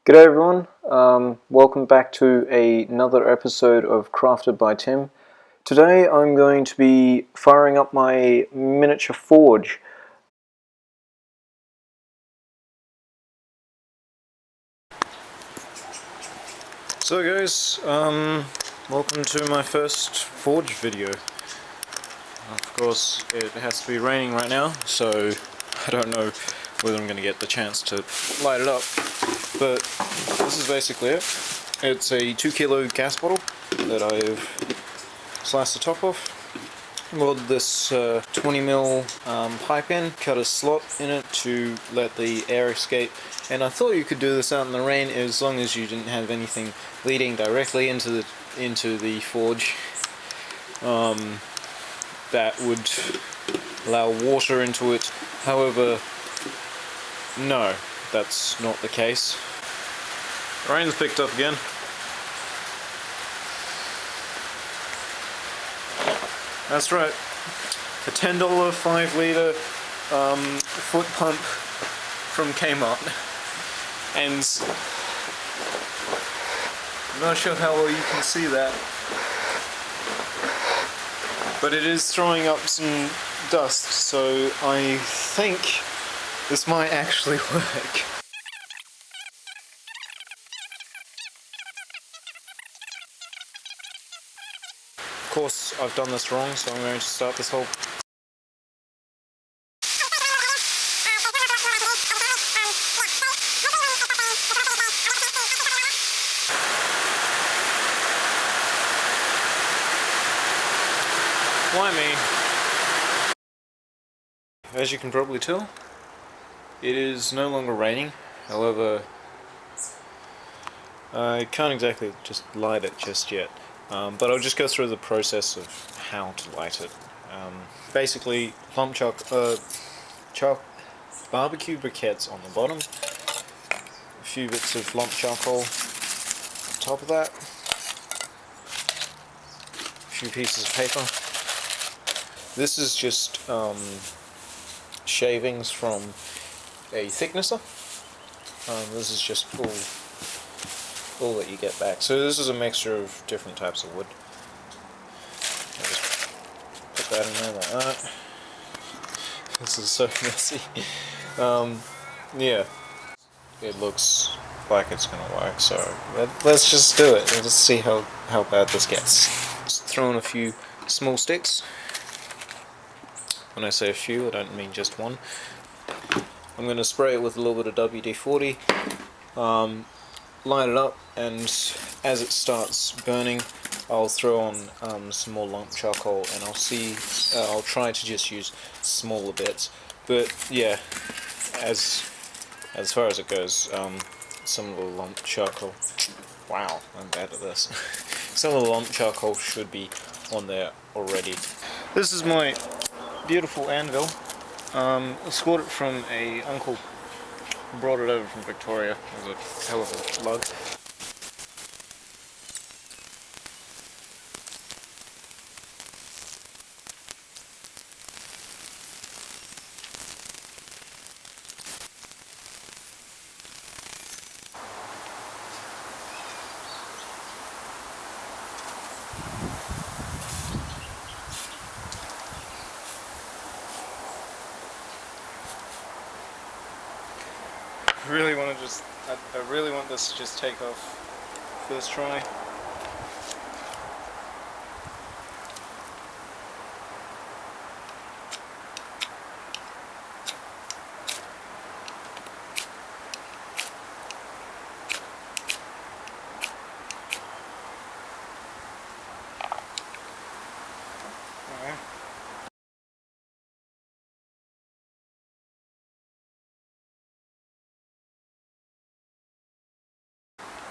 G'day everyone, welcome back to another episode of Crafted by Tim. Today I'm going to be firing up my miniature forge. So guys, welcome to my first forge video. Of course it has to be raining right now, so I don't know whether I'm going to get the chance to light it up, but this is basically it. It's a 2 kilo gas bottle that I've sliced the top off, welded this 20mm pipe in, cut a slot in it to let the air escape, and I thought you could do this out in the rain as long as you didn't have anything leading directly into the forge that would allow water into it. However, no, that's not the case. Rain's picked up again. That's right, a $10 5-litre foot pump from Kmart, and I'm not sure how well you can see that, but it is throwing up some dust, so I think this might actually work. Of course, I've done this wrong, so I'm going to start this whole... Why me? As you can probably tell, it is no longer raining. However, I can't exactly just light it just yet. But I'll just go through the process of how to light it. Basically, barbecue briquettes on the bottom, a few bits of lump charcoal on top of that, a few pieces of paper. This is just shavings from a thicknesser. This is just all that you get back. So this is a mixture of different types of wood. I'll just put that in there like that. This is so messy. Yeah, it looks like it's gonna work, so let's just do it. Let's see how bad this gets. Just throw in a few small sticks. When I say a few, I don't mean just one. I'm going to spray it with a little bit of WD-40, light it up, and as it starts burning, I'll throw on some more lump charcoal, and I'll try to just use smaller bits. But yeah, as far as it goes, some of the lump charcoal... Wow, I'm bad at this. Some of the lump charcoal should be on there already. This is my beautiful anvil. I scored it from a uncle who brought it over from Victoria. It was a hell of a lug. I really want this to just take off first try.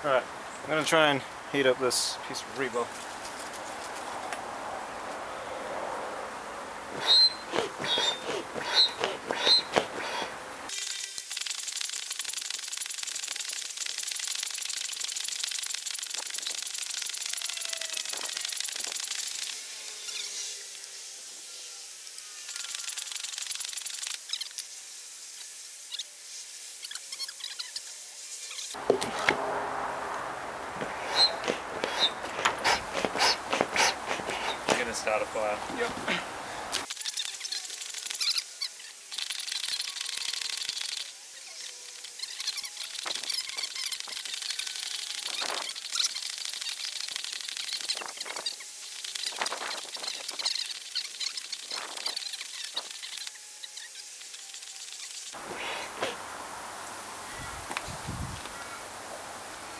Alright, I'm going to try and heat up this piece of rebar. start a fire. Yep.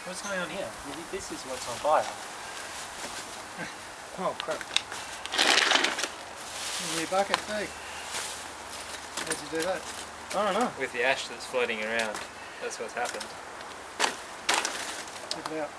What's going on here? This is what's on fire. Oh crap. Your bucket too. How'd you do that? I don't know. With the ash that's floating around, that's what's happened. Check it out.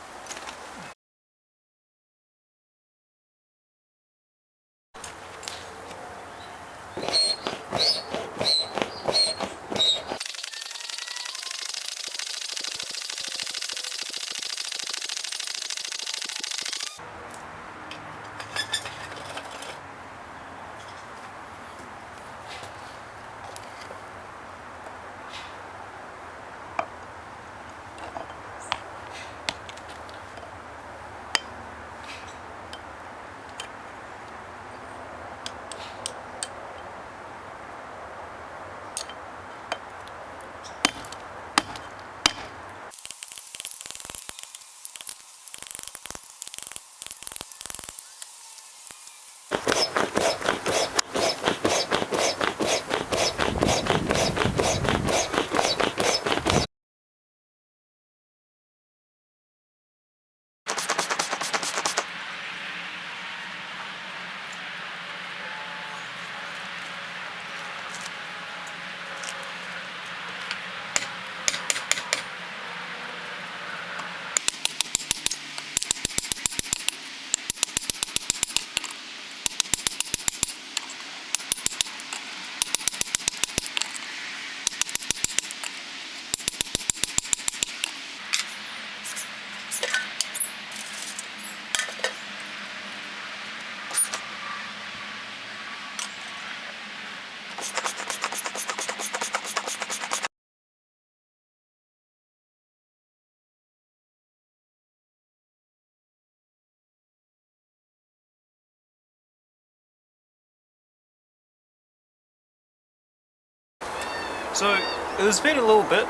So, it's been a little bit,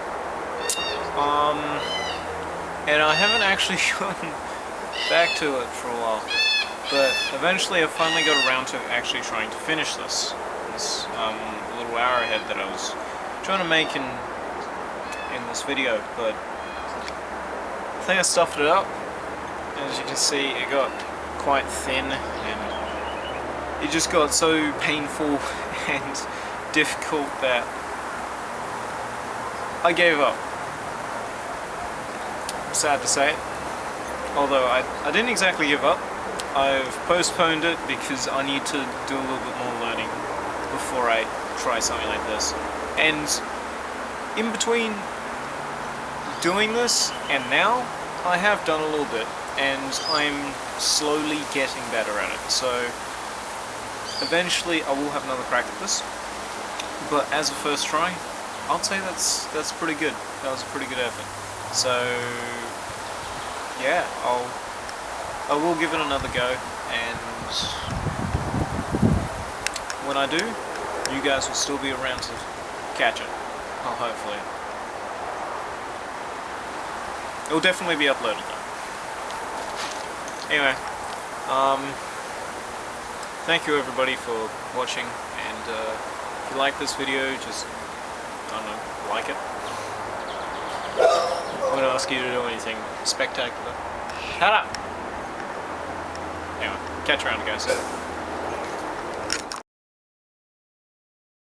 and I haven't actually gotten back to it for a while, but eventually I finally got around to actually trying to finish this little arrowhead that I was trying to make in this video, but I think I stuffed it up. As you can see, it got quite thin, and it just got so painful and difficult that I gave up. Sad to say it. Although I didn't exactly give up. I've postponed it because I need to do a little bit more learning before I try something like this. And in between doing this and now, I have done a little bit, and I'm slowly getting better at it. So eventually I will have another crack at this. But as a first try, I'd say that's pretty good. That was a pretty good effort. So yeah, I will give it another go, and when I do, you guys will still be around to catch it. Oh, hopefully. It will definitely be uploaded though. Anyway, thank you everybody for watching, and if you like this video, just, I don't know, like it. I won't ask you to do anything spectacular. Shut up! Anyway, catch you around guys.